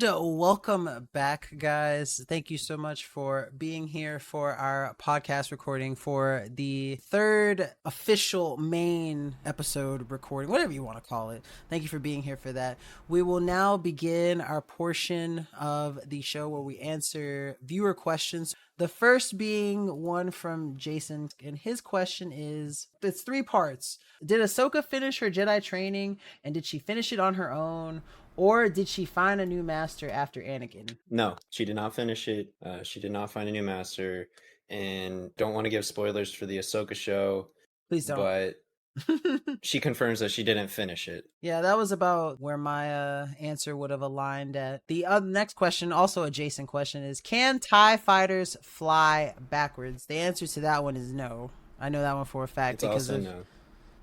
And welcome back, guys. Thank you so much for being here for our podcast recording for the third official main episode recording, whatever you want to call it. Thank you for being here for that. We will now begin our portion of the show where we answer viewer questions. The first being one from Jason, and his question is, it's 3 parts. Did Ahsoka finish her Jedi training, and did she finish it on her own? Or did she find a new master after Anakin? No, she did not finish it. She did not find a new master. And don't want to give spoilers for the Ahsoka show. Please don't. But she confirms that she didn't finish it. Yeah, that was about where my answer would have aligned at. The next question, also a Jason question, is can TIE fighters fly backwards? The answer to that one is no. I know that one for a fact. It's because also no.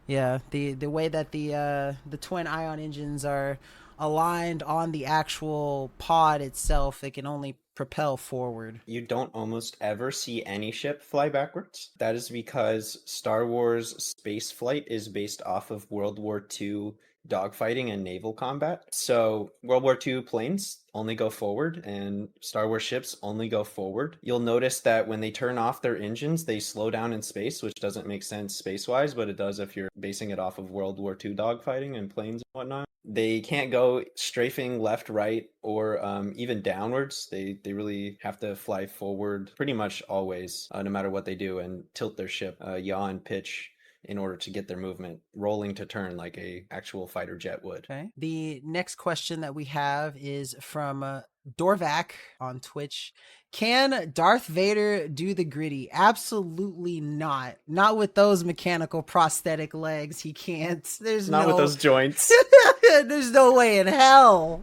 Yeah, the way that the twin ion engines are aligned on the actual pod itself, it can only propel forward. You don't almost ever see any ship fly backwards. That is because Star Wars space flight is based off of World War II dogfighting and naval combat. So World War II planes only go forward and Star Wars ships only go forward. You'll notice that when they turn off their engines, they slow down in space, which doesn't make sense space-wise, but it does if you're basing it off of World War II dogfighting and planes and whatnot. They can't go strafing left, right, or even downwards. They really have to fly forward pretty much always, no matter what they do, and tilt their ship, yaw and pitch in order to get their movement rolling to turn like a actual fighter jet would. Okay. The next question that we have is from Dorvac on Twitch. Can Darth Vader do the gritty? Absolutely not. Not with those mechanical prosthetic legs. He can't. There's not with those joints. There's no way in hell.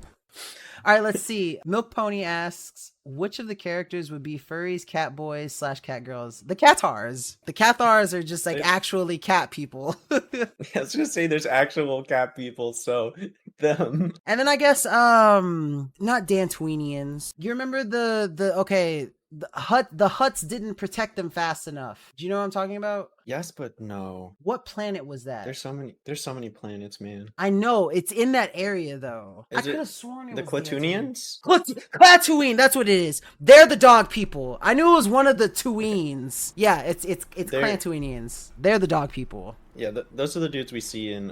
All right, let's see. Milk Pony asks, which of the characters would be furries, cat boys / cat girls? The Cathars. The Cathars are just like actually cat people. I was gonna say there's actual cat people, so them. And then I guess not Dantooinians. You remember the Hutts didn't protect them fast enough. Do you know what I'm talking about? Yes, but no. What planet was that? There's so many planets, man. I know, it's in that area though. I could have sworn it was the Klatooinians? Klatooine, that's what it is. They're the dog people. I knew it was one of the Tooines. Yeah, it's Klatooinians. They're the dog people. Yeah, those are the dudes we see in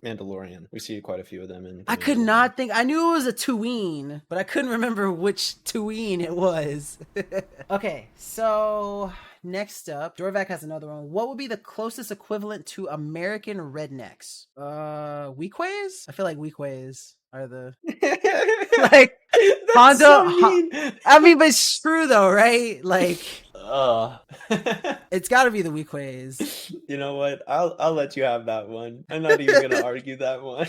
Mandalorian. We see quite a few of them in. I could not think. I knew it was a Tooine, but I couldn't remember which Tooine it was. Okay, so next up, Dorvac has another one. What would be the closest equivalent to American rednecks? Weequays? I feel like Weequays are the like Honda. So mean. I mean, but it's true though, right? Like, it's got to be the Weequays. You know what? I'll let you have that one. I'm not even gonna argue that one.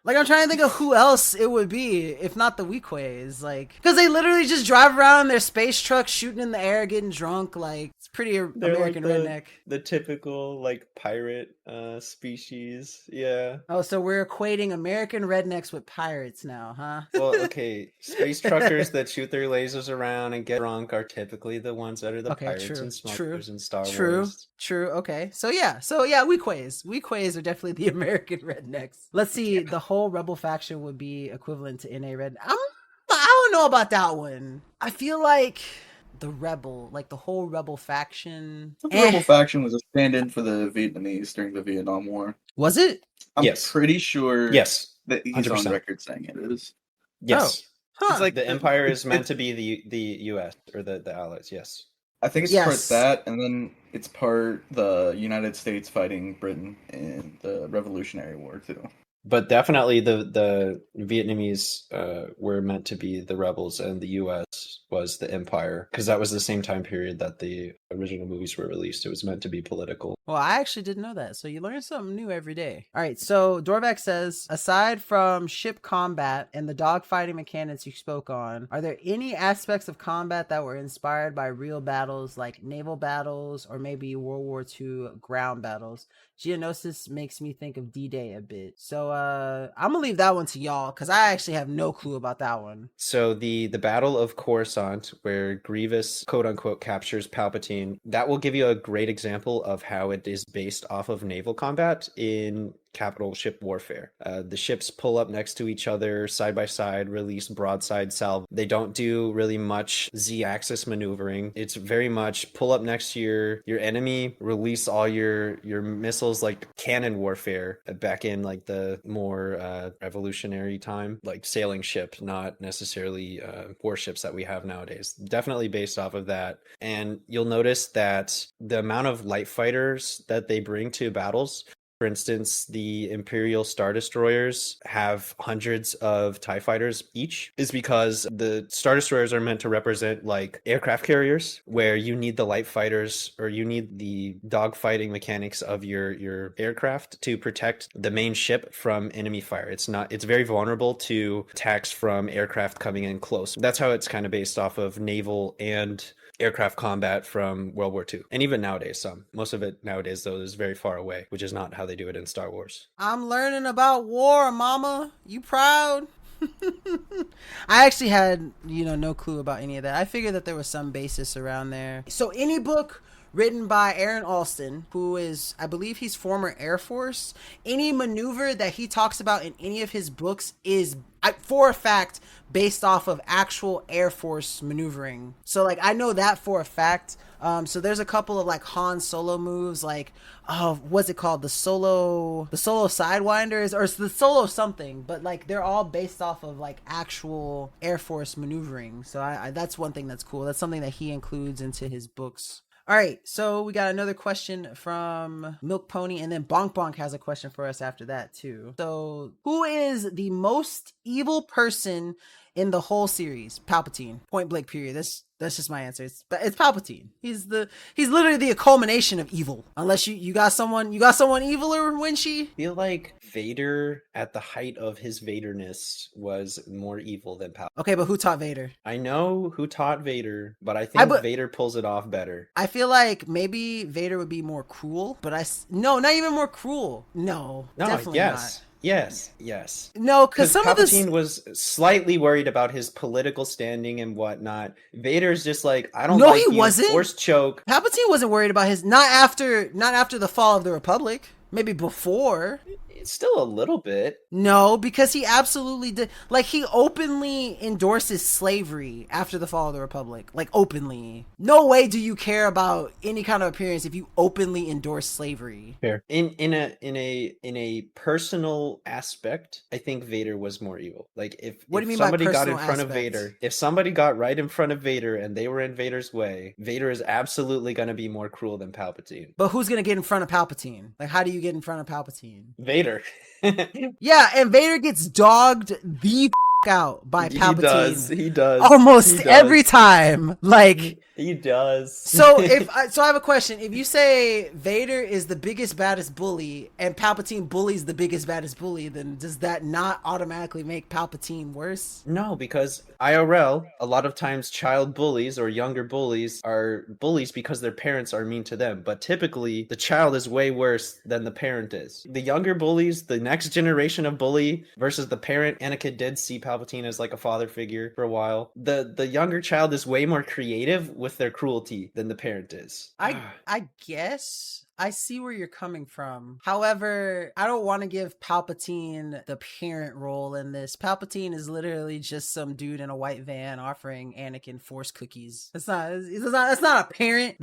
Like, I'm trying to think of who else it would be, if not the Weequays. Like, because they literally just drive around in their space trucks, shooting in the air, getting drunk. Like, it's pretty American like redneck. The typical, like, pirate species. Yeah. Oh, so we're equating American rednecks with pirates now, huh? Well, okay. Space truckers that shoot their lasers around and get drunk are typically the ones that are the pirates and smugglers in Star Wars. True. Okay. So yeah, Weequays. Weequays are definitely the American rednecks. Let's see. The whole Rebel faction would be equivalent to NA Red. I don't know about that one. I feel like the Rebel, like the whole Rebel faction. The Rebel faction was a stand-in for the Vietnamese during the Vietnam War. Was it? I'm pretty sure. Yes. That he's 100%. On record saying it is. Yes. Oh. Huh. It's like the Empire is meant to be the U.S. or the Allies. Yes. I think it's part that, and then it's part the United States fighting Britain in the Revolutionary War too. But definitely the Vietnamese were meant to be the rebels, and the U.S. was the Empire, because that was the same time period that the original movies were released. It was meant to be political. Well, I actually didn't know that, so you learn something new every day. All right, so Dorvac says, aside from ship combat and the dogfighting mechanics you spoke on, are there any aspects of combat that were inspired by real battles, like naval battles or maybe World War II ground battles? Geonosis makes me think of D-Day a bit. So I'm gonna leave that one to y'all, because I actually have no clue about that one. So the Battle of Coruscant, where Grievous quote unquote captures Palpatine, that will give you a great example of how it is based off of naval combat. In capital ship warfare. The ships pull up next to each other, side by side, release broadside salvo. They don't do really much Z-axis maneuvering. It's very much pull up next to your enemy, release all your missiles, like cannon warfare back in like the more revolutionary time, like sailing ship, not necessarily warships that we have nowadays. Definitely based off of that. And you'll notice that the amount of light fighters that they bring to battles, for instance, the Imperial Star Destroyers have hundreds of TIE fighters each, is because the Star Destroyers are meant to represent like aircraft carriers, where you need the light fighters, or you need the dogfighting mechanics of your aircraft to protect the main ship from enemy fire. It's very vulnerable to attacks from aircraft coming in close. That's how it's kind of based off of naval and aircraft combat from World War II. And even nowadays, most of it nowadays, though, is very far away, which is not how they do it in Star Wars. I'm learning about war, mama. You proud? I actually had, no clue about any of that. I figured that there was some basis around there. So any book written by Aaron Alston, who is, I believe he's former Air Force, any maneuver that he talks about in any of his books is, for a fact, based off of actual Air Force maneuvering. So, like, I know that for a fact. So there's a couple of, like, Han Solo moves, like, what's it called? The solo sidewinders, or it's the solo something, but, like, they're all based off of, like, actual Air Force maneuvering. So I that's one thing that's cool. That's something that he includes into his books. All right, so we got another question from Milk Pony, and then Bonk Bonk has a question for us after that too. So, who is the most evil person in the whole series? Palpatine. Point blank. Period. That's just my answer. It's Palpatine. He's literally the culmination of evil. Unless you got someone eviler, Winchie? I feel like Vader at the height of his Vaderness was more evil than Palpatine. Okay, but who taught Vader? I know who taught Vader, but I think Vader pulls it off better. I feel like maybe Vader would be more cruel, but not even more cruel. No, definitely not. Yes. No, because some of this... Palpatine was slightly worried about his political standing and whatnot. Vader's just like, I don't no, like he you. Wasn't. Force choke. Palpatine wasn't worried about his... Not after the fall of the Republic. Maybe before. Still a little bit. No, because he absolutely did. Like, he openly endorses slavery after the fall of the Republic. Like, openly. No way do you care about any kind of appearance if you openly endorse slavery. Fair. In a personal aspect, I think Vader was more evil. Like, if somebody got in front of Vader, if somebody got right in front of Vader and they were in Vader's way, Vader is absolutely going to be more cruel than Palpatine. But who's going to get in front of Palpatine? Like, how do you get in front of Palpatine? Vader. Yeah, and Vader gets dogged the out by Palpatine. He does. Almost every time. Like, he does. So I have a question. If you say Vader is the biggest, baddest bully and Palpatine bullies the biggest, baddest bully, then does that not automatically make Palpatine worse? No, because IRL, a lot of times child bullies or younger bullies are bullies because their parents are mean to them. But typically, the child is way worse than the parent is. The younger bullies, the next generation of bully versus the parent, Anakin did see Palpatine as like a father figure for a while. The younger child is way more creative with their cruelty than the parent is. I guess I see where you're coming from. However, I don't want to give Palpatine the parent role in this. Palpatine is literally just some dude in a white van offering Anakin Force cookies. That's not a parent.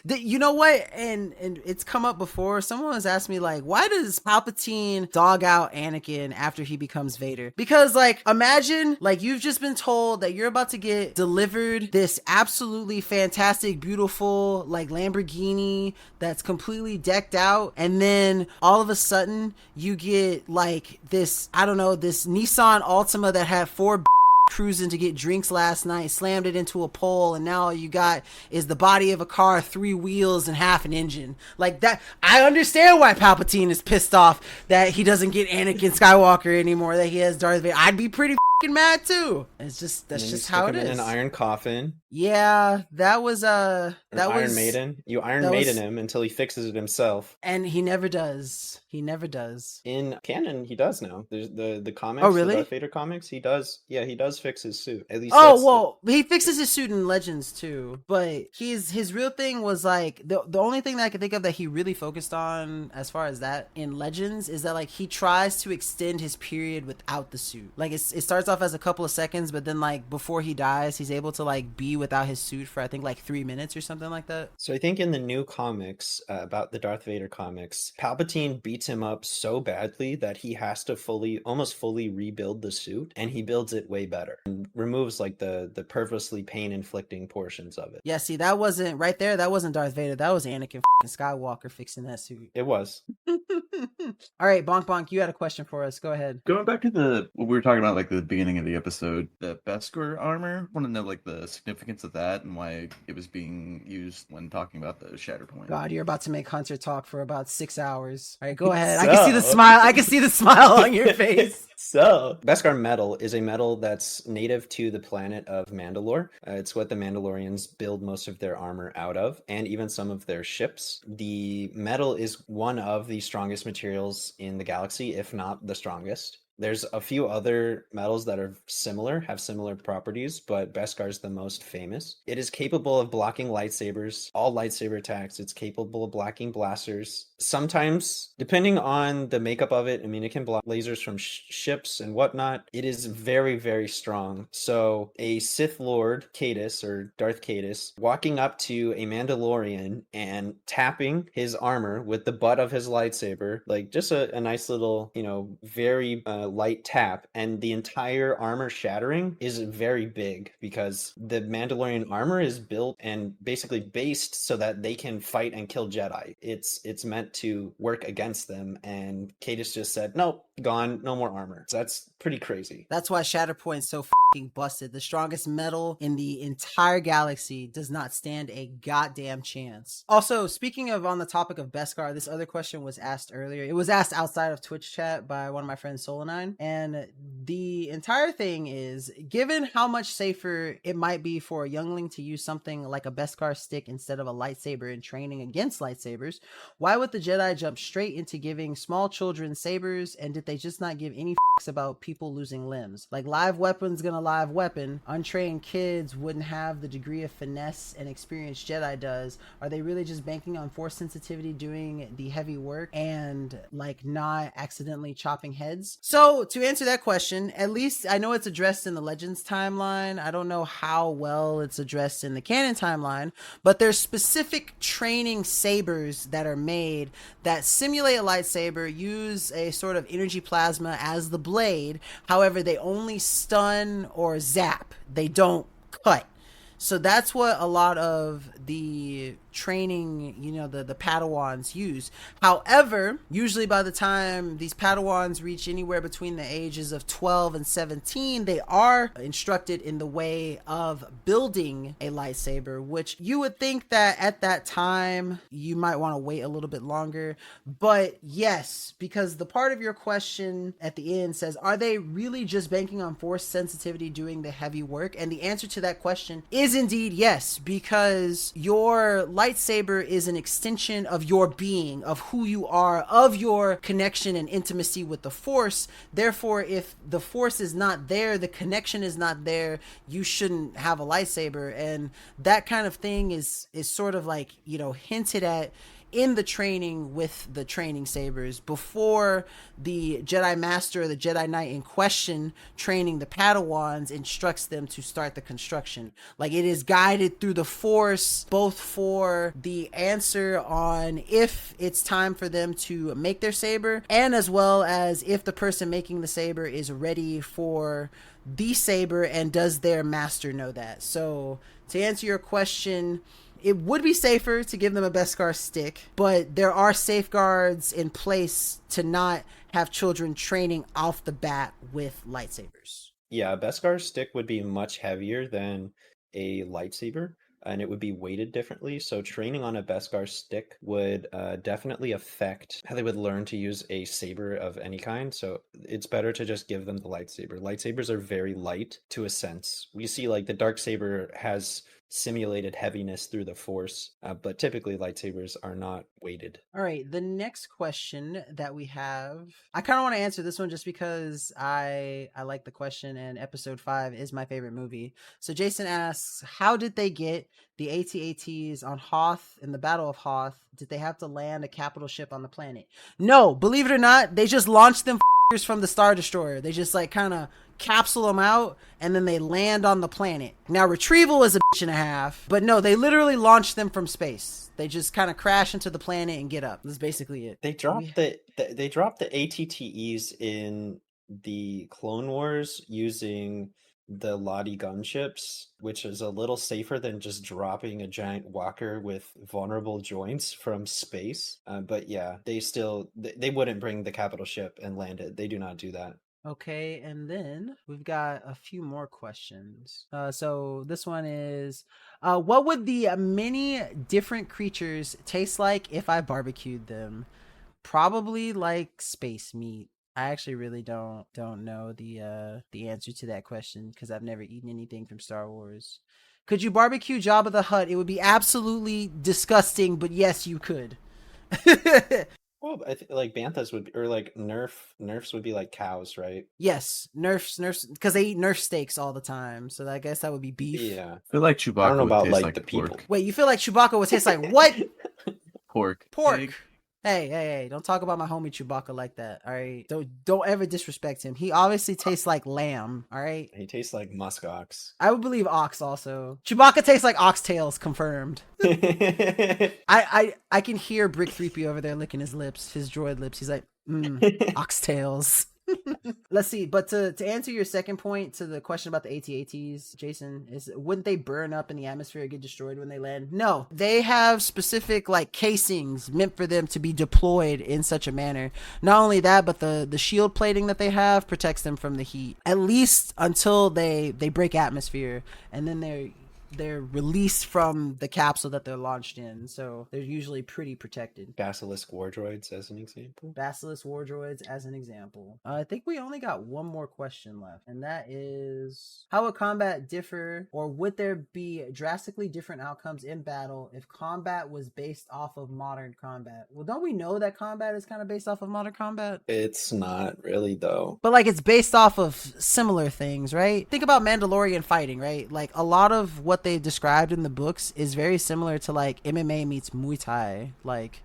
You know what? And it's come up before. Someone has asked me, like, why does Palpatine dog out Anakin after he becomes Vader? Because, like, imagine, like, you've just been told that you're about to get delivered this absolutely fantastic, beautiful, like, Lamborghini that's completely decked out, and then all of a sudden you get like this Nissan Altima that had 4 cruising to get drinks last night, slammed it into a pole, and now all you got is the body of a car, 3 wheels and half an engine. Like that, I understand why Palpatine is pissed off that he doesn't get Anakin Skywalker anymore, that he has Darth Vader. I'd be pretty mad too. That's And then you just stick how him it in an is. iron coffin. Yeah, that was An that Iron was Maiden. You Iron that Maiden was, him until he fixes it himself. and he never does. He never does. In canon, he does now. There's the Oh, comics, the really? Darth Vader comics. He does. Yeah, he does fix his suit. At least Oh that's well, he fixes his suit in Legends too. But his real thing was like the only thing that I can think of that he really focused on as far as that in Legends is that like he tries to extend his period without the suit. Like it starts off as a couple of seconds, but then like before he dies, he's able to like be without his suit for I think like 3 minutes or something like that. So I think in the new comics about the Darth Vader comics, Palpatine beats him up so badly that he has to almost fully rebuild the suit, and he builds it way better and removes like the purposely pain inflicting portions of it. Yeah, see, that wasn't right there. That wasn't Darth Vader. That was Anakin Skywalker fixing that suit. It was. All right, Bonk Bonk, you had a question for us. Go ahead. Going back to what we were talking about, like the beginning of the episode, the Beskar armor. I want to know like the significance of that and why it was being used when talking about the Shatterpoint. God, you're about to make Hunter talk for about 6 hours. All right, go ahead. I can see the smile. I can see the smile on your face. So, Beskar metal is a metal that's native to the planet of Mandalore. It's what the Mandalorians build most of their armor out of, and even some of their ships. The metal is one of the strongest materials in the galaxy, if not the strongest. There's a few other metals that are similar, have similar properties, but Beskar's the most famous. It is capable of blocking lightsabers, all lightsaber attacks. It's capable of blocking blasters. Sometimes, depending on the makeup of it, I mean, it can block lasers from ships and whatnot. It is very, very strong. So a Sith Lord, Caedus, or Darth Caedus, walking up to a Mandalorian and tapping his armor with the butt of his lightsaber, like just a nice little, very light tap, and the entire armor shattering is very big because the Mandalorian armor is built and basically based so that they can fight and kill Jedi. It's meant to work against them, and Caedus just said, nope, gone, no more armor. So that's pretty crazy. That's why Shatterpoint's so fucking busted. The strongest metal in the entire galaxy does not stand a goddamn chance. Also, speaking of on the topic of Beskar, this other question was asked earlier. It was asked outside of Twitch chat by one of my friends, Solanine, and the entire thing is, given how much safer it might be for a youngling to use something like a Beskar stick instead of a lightsaber in training against lightsabers, why would the Jedi jump straight into giving small children sabers, and did they just not give any fucks about people losing limbs? Like, live weapon's gonna live weapon. Untrained kids wouldn't have the degree of finesse and experience Jedi does. Are they really just banking on force sensitivity doing the heavy work and like not accidentally chopping heads? So to answer that question, at least I know it's addressed in the Legends timeline. I don't know how well it's addressed in the canon timeline, but there's specific training sabers that are made that simulate a lightsaber, use a sort of energy plasma as the blade. However, they only stun or zap. They don't cut. So that's what a lot of the training, the Padawans use. However, usually by the time these Padawans reach anywhere between the ages of 12 and 17, they are instructed in the way of building a lightsaber, which you would think that at that time you might want to wait a little bit longer. But yes, because the part of your question at the end says, are they really just banking on force sensitivity doing the heavy work? And the answer to that question is indeed yes, because your lightsaber is an extension of your being, of who you are, of your connection and intimacy with the Force. Therefore, if the Force is not there, the connection is not there, you shouldn't have a lightsaber. And that kind of thing is sort of like, hinted at in the training with the training sabers before the Jedi Master or the Jedi Knight in question training the Padawans instructs them to start the construction. Like, it is guided through the Force, both for the answer on if it's time for them to make their saber, and as well as if the person making the saber is ready for the saber and does their master know that. So to answer your question, it would be safer to give them a Beskar stick, but there are safeguards in place to not have children training off the bat with lightsabers. Yeah, a Beskar stick would be much heavier than a lightsaber. and it would be weighted differently. So training on a Beskar stick would definitely affect how they would learn to use a saber of any kind. So it's better to just give them the lightsaber. Lightsabers are very light to a sense. We see like the dark saber has simulated heaviness through the Force, but typically lightsabers are not weighted. All right, the next question that we have, I kind of want to answer this one just because I like the question, and episode 5 is my favorite movie. So Jason asks, how did they get the AT-ATs on Hoth in the Battle of Hoth? Did they have to land a capital ship on the planet? No, believe it or not, they just launched them from the Star Destroyer. They just like kind of capsule them out and then they land on the planet. Now retrieval is a bitch and a half, but no, they literally launched them from space. They just kind of crash into the planet and get up. That's basically it. They dropped they dropped the ATTEs in the Clone Wars using the Lottie gunships, which is a little safer than just dropping a giant walker with vulnerable joints from space. But yeah, they wouldn't bring the capital ship and land it. They do not do that. Okay, and then we've got a few more questions. So this one is, what would the many different creatures taste like if I barbecued them? Probably like space meat. I actually really don't know the answer to that question because I've never eaten anything from Star Wars. Could you barbecue Jabba the Hutt? It would be absolutely disgusting, but yes, you could. Well, I think like banthas would be, or like nerfs would be like cows, right? Yes, nerfs, because they eat nerf steaks all the time. So I guess that would be beef. Yeah, I feel like Chewbacca I don't know would about taste like the pork. people. Wait, you feel like Chewbacca would taste like what? Pork. Pork. Pig. Hey, don't talk about my homie Chewbacca like that, all right? Don't ever disrespect him. He obviously tastes like lamb, all right? He tastes like musk ox. I would believe ox also. Chewbacca tastes like oxtails, confirmed. I can hear Brick 3P over there licking his lips, his droid lips. He's like, oxtails. Let's see, but to answer your second point to the question about the AT-ATs, Jason, is wouldn't they burn up in the atmosphere or get destroyed when they land? No, they have specific like casings meant for them to be deployed in such a manner. Not only that, but the shield plating that they have protects them from the heat, at least until they break atmosphere, and then they're released from the capsule that they're launched in, so they're usually pretty protected. Basilisk war droids as an example. Basilisk war droids as an example. I think we only got one more question left, and that is, how would combat differ, or would there be drastically different outcomes in battle if combat was based off of modern combat? Well, don't we know that combat is kind of based off of modern combat? It's not really though. But like it's based off of similar things, right? Think about Mandalorian fighting, right? Like a lot of what they described in the books is very similar to like MMA meets Muay Thai, like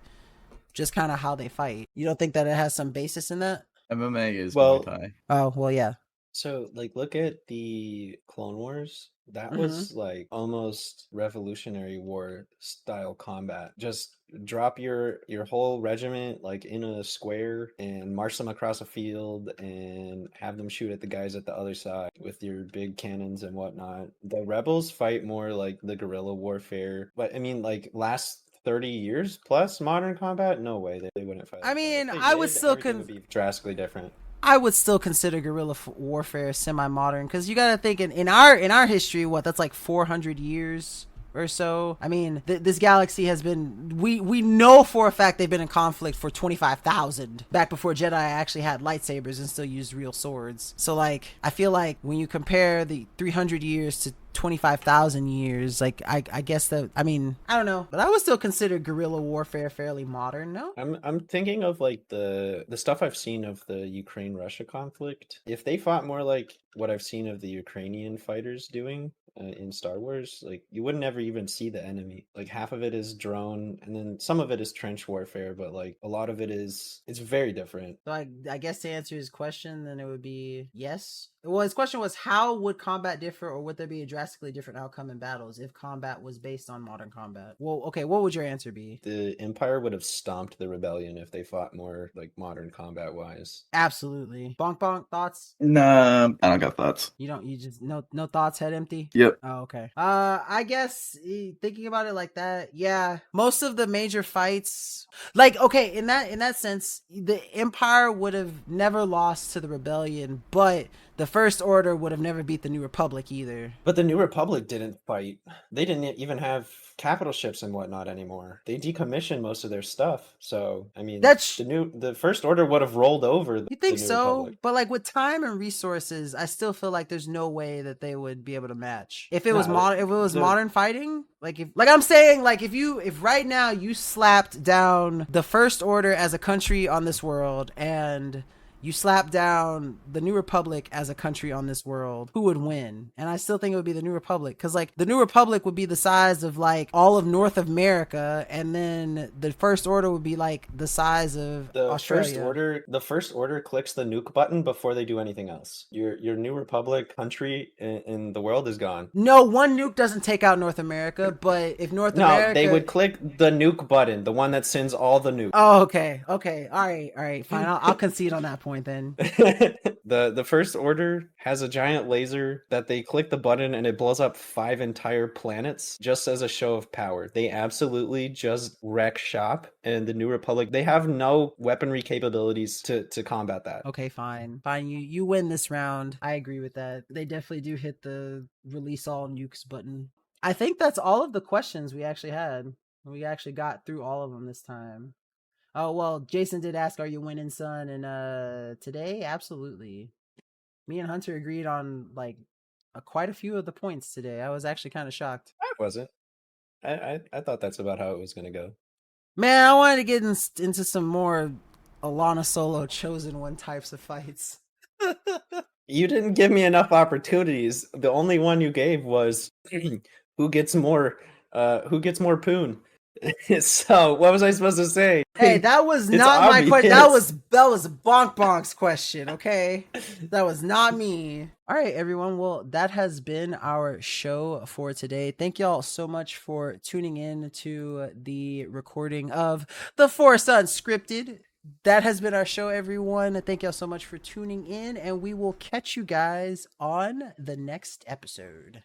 just kind of how they fight. You don't think that it has some basis in that? MMA is Well- Muay Thai. Oh, well, yeah. So like look at the Clone Wars. That was like almost Revolutionary War style combat. Just drop your whole regiment like in a square and march them across a field and have them shoot at the guys at the other side with your big cannons and whatnot. The rebels fight more like the guerrilla warfare. But I mean like last 30 years plus modern combat? No way they wouldn't fight. I like that. mean, If they I would did, still everything would be drastically different. I would still consider guerrilla warfare semi-modern, because you got to think in our history, what, that's like 400 years or so. I mean, this galaxy has been, we know for a fact they've been in conflict for 25,000 back before Jedi actually had lightsabers and still used real swords. So like, I feel like when you compare the 300 years to 25,000 years, like I guess that, I mean, I don't know, but I would still consider guerrilla warfare fairly modern. No, I'm thinking of like the stuff I've seen of the Ukraine-Russia conflict. If they fought more like what I've seen of the Ukrainian fighters doing in Star Wars, like you would never even see the enemy. Like half of it is drone, and then some of it is trench warfare, but like a lot of it is, it's very different. so I guess to answer his question, then it would be yes. Well, his question was, how would combat differ, or would there be a drastically different outcome in battles if combat was based on modern combat? Well, okay, what would your answer be? The Empire would have stomped the rebellion if they fought more like modern combat wise. Absolutely. Bonk bonk, thoughts? Nah, I don't got thoughts. You just no thoughts, head empty? Yep. Oh, okay. I guess thinking about it like that, yeah. Most of the major fights, like, okay, in that sense, the Empire would have never lost to the rebellion, but the First Order would have never beat the New Republic either. But the New Republic didn't fight. They didn't even have capital ships and whatnot anymore. They decommissioned most of their stuff. So, I mean, the First Order would have rolled over You think the New so? Republic. But like with time and resources, I still feel like there's no way that they would be able to match. If it was modern fighting, if right now you slapped down the First Order as a country on this world and you slap down the New Republic as a country on this world, who would win? And I still think it would be the New Republic, because like the New Republic would be the size of like all of North America, and then the First Order would be like the size of Australia. The First Order clicks the nuke button before they do anything else. Your New Republic country in the world is gone. No, one nuke doesn't take out North America, but if America... they would click the nuke button, the one that sends all the nukes. Oh, okay. All right, fine. I'll concede on that point then. The First Order has a giant laser that they click the button and it blows up 5 entire planets just as a show of power. They absolutely just wreck shop, and the New Republic, they have no weaponry capabilities to combat that. Okay, fine. You win this round. I agree with that. They definitely do hit the release all nukes button. I think that's all of the questions we actually had. We actually got through all of them this time. Oh, well, Jason did ask, are you winning, son? And today, absolutely. Me and Hunter agreed on like quite a few of the points today. I was actually kind of shocked. I wasn't. I thought that's about how it was going to go. Man, I wanted to get into some more Alana Solo Chosen One types of fights. You didn't give me enough opportunities. The only one you gave was who gets more poon. So what was I supposed to say? Hey, that was not my question. That was Bonk Bonk's question. Okay, that was not me. All right, everyone. Well, that has been our show for today. Thank y'all so much for tuning in to the recording of the Force Unscripted. That has been our show, everyone. Thank y'all so much for tuning in, and we will catch you guys on the next episode.